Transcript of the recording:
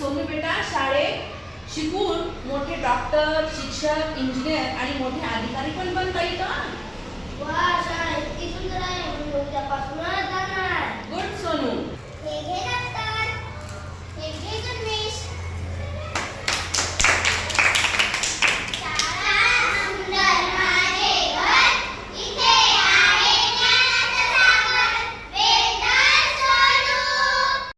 सोनू बेटा शाळेत शिकून मोठे डॉक्टर, शिक्षक, इंजिनियर आणि मोठे अधिकारी पण बनता येतं. वा, शाळा इतकी सुंदर आहे, म्हणून उद्यापासूनच जाणार.